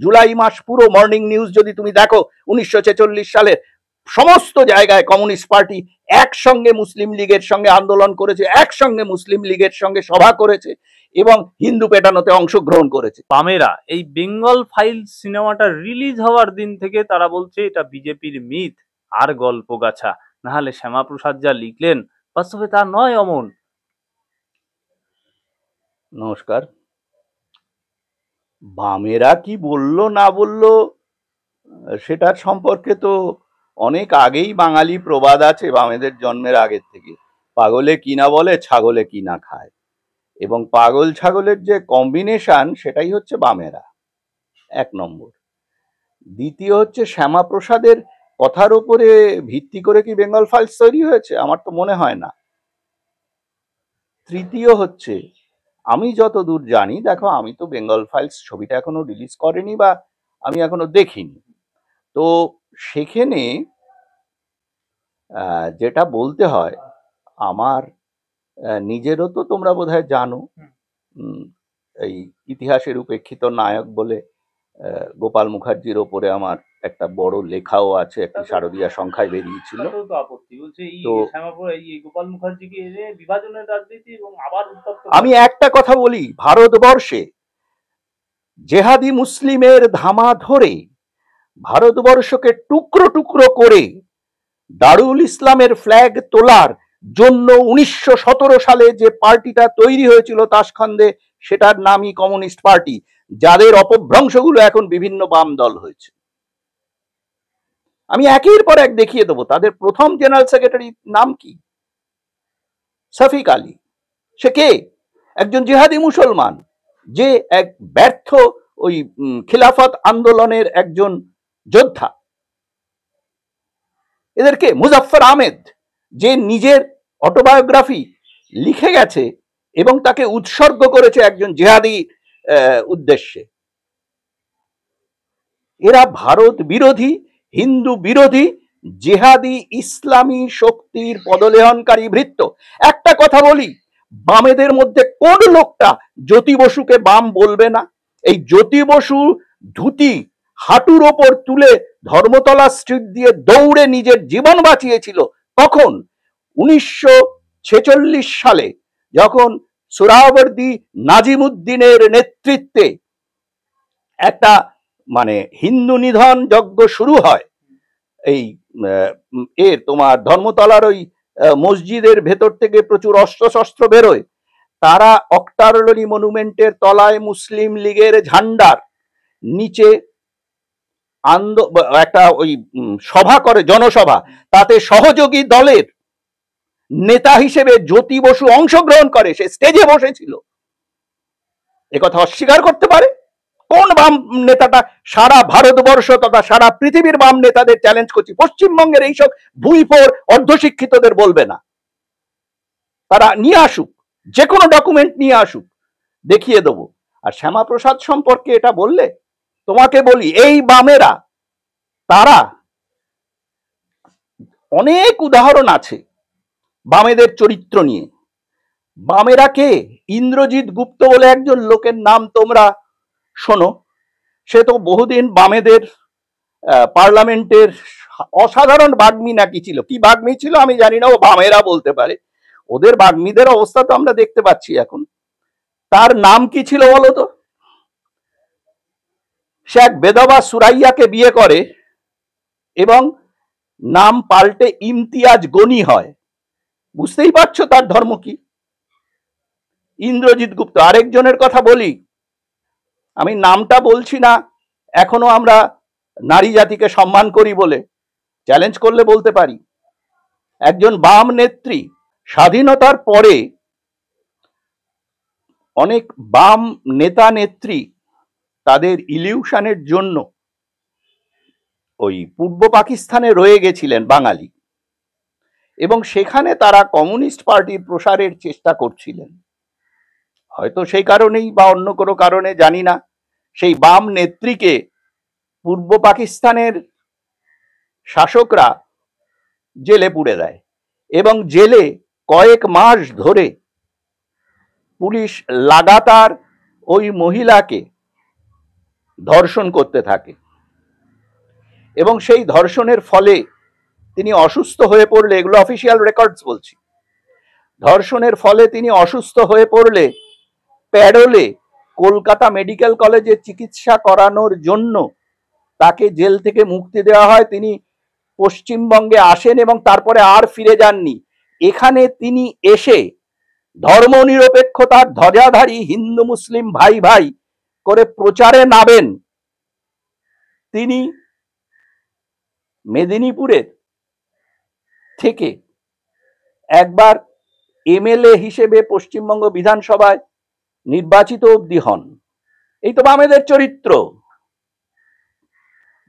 জুলাই মাস পুরো morning news যদি তুমি দেখো 1946 সালের সমস্ত জায়গায় কমিউনিস্ট পার্টি একসঙ্গে মুসলিম লীগের সঙ্গে আন্দোলন করেছে, একসঙ্গে মুসলিম লীগের সঙ্গে সভা করেছে এবং হিন্দু পেটানোতে অংশগ্রহণ করেছে। বামেরা এই বেঙ্গল ফাইলস সিনেমাটা রিলিজ হওয়ার দিন থেকে তারা বলছে এটা বিজেপির মিথ আর গল্প গাছা, নাহলে শ্যামাপ্রসাদ যা লিখলেন বাস্তবে তা নয়। অমন নমস্কার। বামেরা কি বললো না বললো সেটার সম্পর্কে তো অনেক আগেই বাঙালি প্রবাদ আছে, বামেদের জন্মের আগের থেকে, পাগলে কিনা বলে ছাগলে কিনা খায়, এবং পাগল ছাগলের যে কম্বিনেশন সেটাই হচ্ছে বামেরা, এক নম্বর। দ্বিতীয় হচ্ছে শ্যামাপ্রসাদের কথার উপরে ভিত্তি করে কি বেঙ্গল ফাইলস তৈরি হয়েছে? আমার তো মনে হয় না। তৃতীয় হচ্ছে, আমি যতদূর জানি, দেখো আমি তো বেঙ্গল ফাইলস ছবিটা এখনো রিলিজ করেনি বা আমি এখনো দেখিনি, তো সেখানে যেটা বলতে হয়, আমার নিজেরও তো তোমরা বোধহয় জানো, এই ইতিহাসের উপেক্ষিত নায়ক বলে গোপাল মুখার্জির ওপরে আমার একটা বড় লেখাও আছে, একটি শারদীয়া সংখ্যায় বেরিয়েছিল। আমি একটা কথা বলি, ভারতবর্ষে জেহাদি মুসলিমের ধামা ধরে ভারতবর্ষকে টুকরো টুকরো করে দারুল ইসলামের ফ্ল্যাগ তোলার জন্য 1917 সালে যে পার্টিটা তৈরি হয়েছিল তাসখান্দে, সেটার নামই কমিউনিস্ট পার্টি, যাদের অপভ্রংশগুলো এখন বিভিন্ন বাম দল হয়েছে। আমি একের পর এক দেখিয়ে দেবো। তাদের প্রথম জেনারেল সেক্রেটারি নাম কি? শফিক আলী। সে কে? একজন জিহাদি মুসলমান, যে এক ব্যর্থ ওই খিলাফত আন্দোলনের একজন যোদ্ধা। এদেরকে মুজাফফর আহমেদ, যে নিজের অটোবায়োগ্রাফি লিখে গেছে এবং তাকে উৎসর্গ করেছে একজন জিহাদি উদ্দেশ্যে। এরা ভারত বিরোধী, হিন্দু বিরোধী, জেহাদি ইসলামী শক্তির পদলেহনকারী ভৃত্য। একটা কথা বলি, বামেদের মধ্যে কোন লোকটা জ্যোতি বসুকে বাম বলবে না? এই জ্যোতি বসু ধুতি হাঁটুর ওপর তুলে ধর্মতলা স্ট্রিট দিয়ে দৌড়ে নিজের জীবন বাঁচিয়েছিল কখন? 1946 সালে, যখন সোহরাওয়ার্দী নাজিমুদ্দিনের নেতৃত্বে একটা মানে হিন্দু নিধন যজ্ঞ শুরু হয়। এই তোমার ধর্মতলার ওই মসজিদের ভেতর থেকে প্রচুর অস্ত্রশস্ত্র বেরোয়। তারা অক্টারলরি মনুমেন্টের তলায় মুসলিম লীগের ঝান্ডার নিচে একটা ওই সভা করে, জনসভা। তাতে সহযোগী দলের নেতা হিসেবে জ্যোতি বসু অংশগ্রহণ করে, সে স্টেজে বসেছিল। একথা অস্বীকার করতে পারে কোন বাম নেতাটা? সারা ভারতবর্ষ তথা সারা পৃথিবীর বাম নেতাদের চ্যালেঞ্জ করছি, পশ্চিমবঙ্গের এইসব ভুইফোর অর্ধশিক্ষিতদের বলবে না। তারা নিয়ে আসুক, যে কোনো ডকুমেন্ট নিয়ে আসুক, দেখিয়ে দেবো। আর শ্যামাপ্রসাদ সম্পর্কে এটা বললে, তোমাকে বলি, এই বামেরা, তারা অনেক উদাহরণ আছে বামেদের চরিত্র নিয়ে। বামেরা কে? ইন্দ্রজিৎ গুপ্ত বলে একজন লোকের নাম তোমরা শোনো। সে তো বহুদিন বামেদের পার্লামেন্টের অসাধারণ বাগ্মী নাকি ছিল, কি বাগ্মী ছিল আমি জানি না, ও বামেরা বলতে পারে। ওদের বাগ্মীদের অবস্থা তো আমরা দেখতে পাচ্ছি এখন। তার নাম কি ছিল বলো তো? সে এক বেদবা সুরাইয়াকে বিয়ে করে এবং নাম পাল্টে ইমতিয়াজ গনি হয়। বুঝতেই পারছো তার ধর্ম কি? ইন্দ্রজিৎ গুপ্ত। আরেকজনের কথা বলি, আমি নামটা বলছি না, এখনো আমরা নারী জাতিকে সম্মান করি বলে, চ্যালেঞ্জ করলে বলতে পারি। একজন বাম নেত্রী, স্বাধীনতার পরে অনেক বাম নেতা নেত্রী তাদের ইলিউশনের জন্য ওই পূর্ব পাকিস্তানে রয়ে গেছিলেন বাঙালি, এবং সেখানে তারা কমিউনিস্ট পার্টির প্রসারের চেষ্টা করছিলেন। হয়তো সেই কারণেই বা অন্য কোনো কারণে জানি না, সেই বাম নেত্রীকে পূর্ব পাকিস্তানের শাসকরা জেলে পুরে দেয়, এবং জেলে কয়েক মাস ধরে পুলিশ লাগাতার ওই মহিলাকে ধর্ষণ করতে থাকে এবং সেই ধর্ষণের ফলে তিনি অসুস্থ হয়ে পড়লে, এগুলো অফিসিয়াল রেকর্ডস বলছি, ধর্ষণের ফলে তিনি অসুস্থ হয়ে পড়লে প্যারোলে কলকাতা মেডিকেল কলেজে চিকিৎসা করানোর জন্য তাকে জেল থেকে মুক্তি দেওয়া হয়। তিনি পশ্চিমবঙ্গে আসেন এবং তারপরে আর ফিরে যাননি। এখানে তিনি এসে ধর্মনিরপেক্ষতার ধ্বজাধারী হিন্দু মুসলিম ভাই ভাই করে প্রচারে নামেন। তিনি মেদিনীপুরের থেকে একবার এমএলএ হিসেবে পশ্চিমবঙ্গ বিধানসভায় নির্বাচিত অবধি হন। এই তো বামেদের চরিত্র।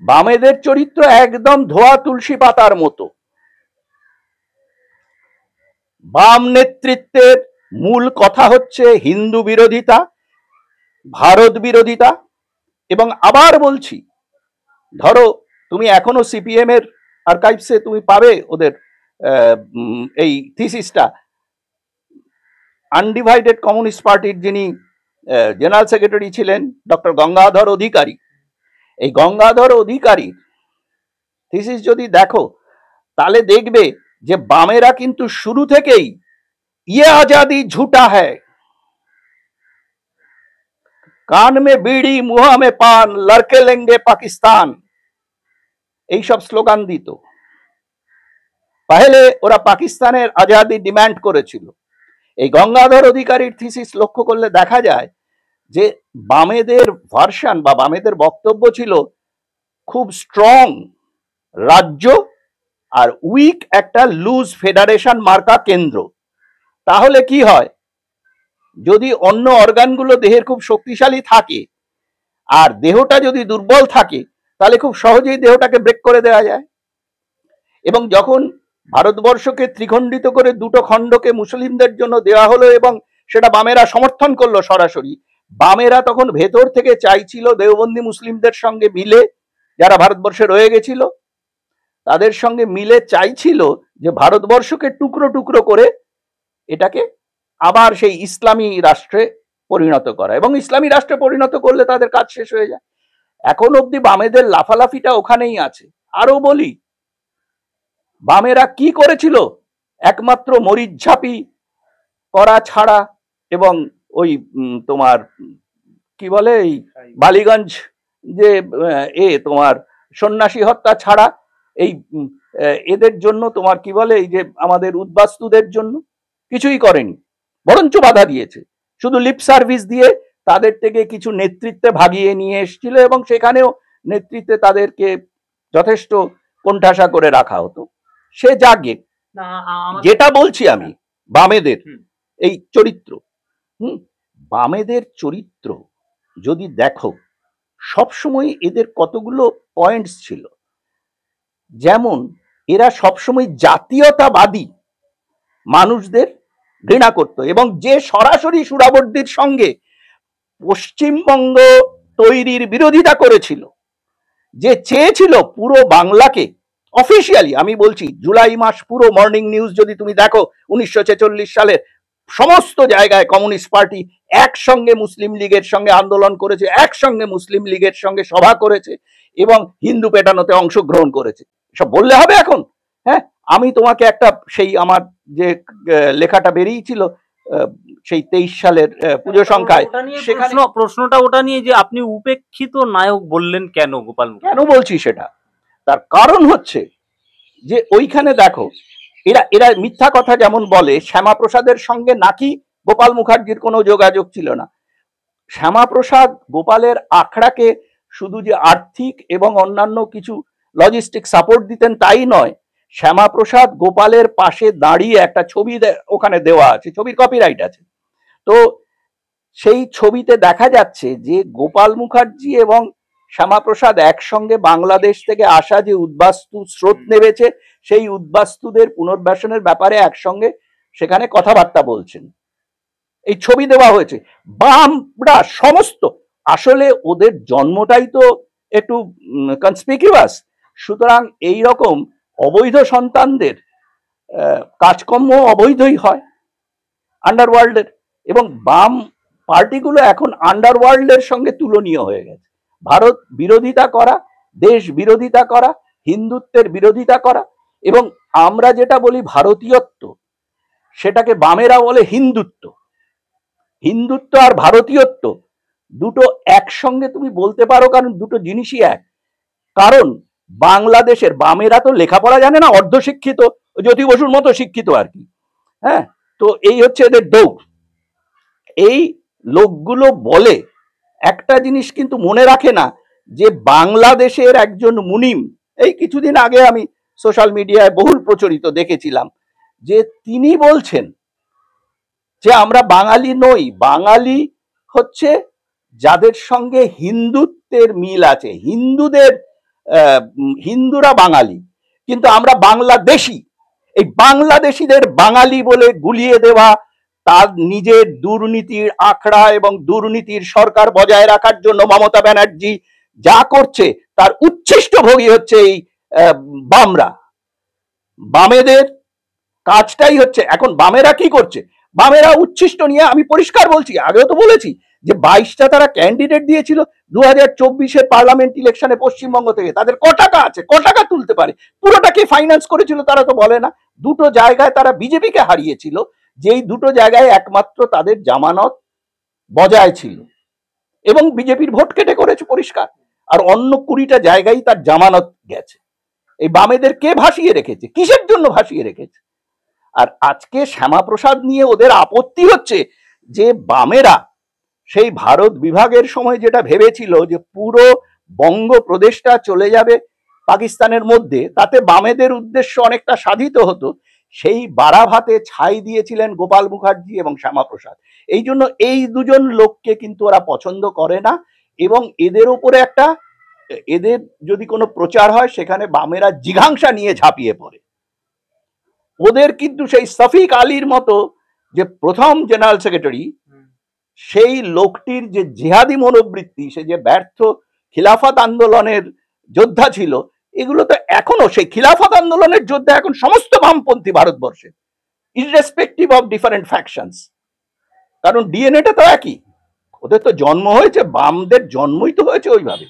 বামেদের চরিত্র একদম ধোয়া তুলসী পাতার মতো। বাম নেতৃত্বের মূল কথা হচ্ছে হিন্দু বিরোধিতা, ভারত বিরোধিতা। এবং আবার বলছি, ধরো তুমি এখনো সিপিএম এর আর্কাইভসে তুমি পাবে ওদের এই থিসিসটা। আনডিভাইডেড কমিউনিস্ট পার্টির যিনি জেনারেল সেক্রেটারি ছিলেন ডক্টর গঙ্গাধর অধিকারী, এই গঙ্গাধর অধিকারী থিসিস যদি দেখো তাহলে দেখবে যে বামেরা কিন্তু শুরু থেকেই ইয়ে আজাদি ঝুটা হ্যায়, কান মে বিড়ি মুহা মে পান, লড়কে লেঙ্গে পাকিস্তান, এইসব স্লোগান দিত। পহলে ওরা পাকিস্তানের আজাদি ডিমান্ড করেছিল। এই গঙ্গাধর অধিকারীর থিসিস লক্ষ্য করলে দেখা যায় যে বামেদের ভার্সন বা বামেদের বক্তব্য ছিল খুব স্ট্রং রাজ্য আর উইক একটা লুজ ফেডারেশন মার্কা কেন্দ্র। তাহলে কি হয়, যদি অন্য অর্গানগুলো দেহের খুব শক্তিশালী থাকে আর দেহটা যদি দুর্বল থাকে তাহলে খুব সহজেই দেহটাকে ব্রেক করে দেওয়া যায়। এবং যখন ভারতবর্ষকে ত্রিখণ্ডিত করে দুটো খণ্ডকে মুসলিমদের জন্য দেওয়া হলো এবং সেটা বামেরা সমর্থন করলো সরাসরি, বামেরা তখন ভেতর থেকে চাইছিল দেওবন্দি মুসলিমদের সঙ্গে মিলে, যারা ভারতবর্ষে রয়ে গেছিল তাদের সঙ্গে মিলে চাইছিল যে ভারতবর্ষকে টুকরো টুকরো করে এটাকে আবার সেই ইসলামী রাষ্ট্রে পরিণত করা, এবং ইসলামী রাষ্ট্রে পরিণত করলে তাদের কাজ শেষ হয়ে যায়। এখন অবধি বামেদের লাফালাফিটা ওখানেই আছে। আরো বলি, বামেরা কি করেছিল, একমাত্র মরিচঝাপি করা ছাড়া এবং ওই তোমার কি বলে এই বালিগঞ্জ যে তোমার সন্ন্যাসী হত্যা ছাড়া এই এদের জন্য তোমার কি বলে এই যে আমাদের উদ্বাস্তুদের জন্য কিছুই করেনি, বরঞ্চ বাধা দিয়েছে। শুধু লিপ সার্ভিস দিয়ে তাদের থেকে কিছু নেতৃত্বে ভাগিয়ে নিয়ে এসেছিল এবং সেখানেও নেতৃত্বে তাদেরকে যথেষ্ট কোণঠাসা করে রাখা হতো। সে জাগে। যেটা বলছি আমি বামেদের এই চরিত্র, বামেদের চরিত্র যদি দেখো সবসময় এদের কতগুলো পয়েন্টস ছিল। যেমন এরা সবসময় জাতীয়তাবাদী মানুষদের ঘৃণা করত এবং যে সরাসরি সুরাবর্দির সঙ্গে পশ্চিমবঙ্গ তৈরির বিরোধিতা করেছিল, যে চেয়েছিল পুরো বাংলাকে অফিসিয়ালি, আমি বলছি জুলাই মাস পুরো মর্নিং নিউজ যদি তুমি দেখো 1946 সালের সমস্ত জায়গায় কমিউনিস্ট পার্টি একসঙ্গে মুসলিম লীগের সঙ্গে আন্দোলন করেছে, একসঙ্গে মুসলিম লীগের সঙ্গে সভা করেছে এবং হিন্দু পেটানোতে অংশগ্রহণ করেছে। সব বললে হবে এখন? হ্যাঁ, আমি তোমাকে একটা সেই আমার যে লেখাটা বেরিয়েছিল সেই 23 সালের পুজো সংখ্যায়, সেখানে প্রশ্নটা ওটা নিয়ে যে আপনি উপেক্ষিত নায়ক বললেন কেন গোপাল? কেন বলছি সেটা, তার কারণ হচ্ছে যে ওইখানে দেখো এরা মিথ্যা কথা যেমন বলে শ্যামাপ্রসাদের সঙ্গে নাকি গোপাল মুখার্জির কোনো যোগাযোগ ছিল না। শ্যামাপ্রসাদ গোপালের আখড়াকে শুধু যে আর্থিক এবং অন্যান্য কিছু লজিস্টিক সাপোর্ট দিতেন তাই নয়, শ্যামাপ্রসাদ গোপালের পাশে দাঁড়িয়ে একটা ছবি ওখানে দেওয়া আছে, ছবির কপিরাইট আছে। তো সেই ছবিতে দেখা যাচ্ছে যে গোপাল মুখার্জি এবং শ্যামাপ্রসাদ একসঙ্গে বাংলাদেশ থেকে আসা যে উদ্বাস্তু স্রোত নেমেছে সেই উদ্বাস্তুদের পুনর্বাসনের ব্যাপারে একসঙ্গে সেখানে কথাবার্তা বলছেন। এই ছবি দেওয়া হয়েছে। বামরা সমস্ত, আসলে ওদের জন্মটাই তো একটু কনসপিকিউয়াস, সুতরাং এই রকম অবৈধ সন্তানদের কাজকর্ম অবৈধই হয় আন্ডারওয়ার্ল্ডের, এবং বাম পার্টিগুলো এখন আন্ডারওয়ার্ল্ডের সঙ্গে তুলনীয় হয়ে গেছে। ভারত বিরোধিতা করা, দেশ বিরোধিতা করা, হিন্দুত্বের বিরোধিতা করা, এবং আমরা যেটা বলি ভারতীয়ত্ব সেটাকে বামেরা বলে হিন্দুত্ব। হিন্দুত্ব আর ভারতীয়ত্ব দুটো একসঙ্গে তুমি বলতে পারো, কারণ দুটো জিনিসই এক। কারণ বাংলাদেশের বামেরা তো লেখাপড়া জানে না, অর্ধশিক্ষিত, জ্যোতি বসুর মতো শিক্ষিত আর কি। হ্যাঁ, তো এই হচ্ছে এদের দৌড়। এই লোকগুলো বলে একটা জিনিস কিন্তু মনে রাখে না, যে বাংলাদেশের একজন মুনিম, এই কিছুদিন আগে আমি সোশ্যাল মিডিয়ায় বহুল প্রচলিত দেখেছিলাম, যে তিনি বলছেন যে আমরা বাঙালি নই, বাঙালি হচ্ছে যাদের সঙ্গে হিন্দুত্বের মিল আছে, হিন্দুরা বাঙালি, কিন্তু আমরা বাংলাদেশি। এই বাংলাদেশিদের বাঙালি বলে গুলিয়ে দেওয়া, তার নিজের দুর্নীতির আখড়া এবং দুর্নীতির সরকার বজায় রাখার জন্য মমতা ব্যানার্জি যা করছে তার উচ্ছিষ্ট ভোগী হচ্ছে এই বামরা। বামেদের কাজটাই হচ্ছে, এখন বামেরা কি করছে, বামেরা উচ্ছিষ্ট নিয়ে, আমি পরিষ্কার বলছি, আগেও তো বলেছি যে 22টা তারা ক্যান্ডিডেট দিয়েছিল 2024-এর পার্লামেন্ট ইলেকশনে পশ্চিমবঙ্গ থেকে, তাদের ক টাকা আছে, ক টাকা তুলতে পারে, পুরোটাকে ফাইন্যান্স করেছিল তারা তো বলে না। দুটো জায়গায় তারা বিজেপিকে হারিয়েছিল, যেই দুটো জায়গায় একমাত্র তাদের জামানত বজায় ছিল, এবং বিজেপির ভোট কেটে করেছে পরিষ্কার, আর অন্য 20টা জায়গায় তার জামানত গেছে। এই বামেদের কে ভাসিয়ে রেখেছে, কিসের জন্য ভাসিয়ে রেখেছে? আর আজকে শ্যামাপ্রসাদ নিয়ে ওদের আপত্তি হচ্ছে যে বামেরা সেই ভারত বিভাগের সময় যেটা ভেবেছিল যে পুরো বঙ্গপ্রদেশটা চলে যাবে পাকিস্তানের মধ্যে, তাতে বামেদের উদ্দেশ্য অনেকটা সাধিত হতো, সেই বারাভাতে ছাই দিয়েছিলেন গোপাল মুখার্জি এবং শ্যামাপ্রসাদ। এই জন্য এই দুজন লোককে কিন্তু ওরা পছন্দ করে না, এবং এদের উপরে এদের যদি কোনো প্রচার হয় সেখানে বামেরা জিঘাংসা নিয়ে ঝাঁপিয়ে পড়ে। ওদের কিন্তু সেই শফিক আলীর মতো যে প্রথম জেনারেল সেক্রেটারি, সেই লোকটির যে জিহাদি মনোবৃত্তি, সে যে ব্যর্থ খিলাফত আন্দোলনের যোদ্ধা ছিল, এগুলো তো এখনো সেই খিলাফত আন্দোলনের যোদ্ধা এখন সমস্ত বামপন্থী ভারতবর্ষে, ইররেসপেক্টিভ অফ ডিফারেন্ট ফ্যাকশনস, কারণ ডিএনএটা তো একই, ওদের তো জন্ম হয়েছে, বামদের জন্মই তো হয়েছে ওইভাবে।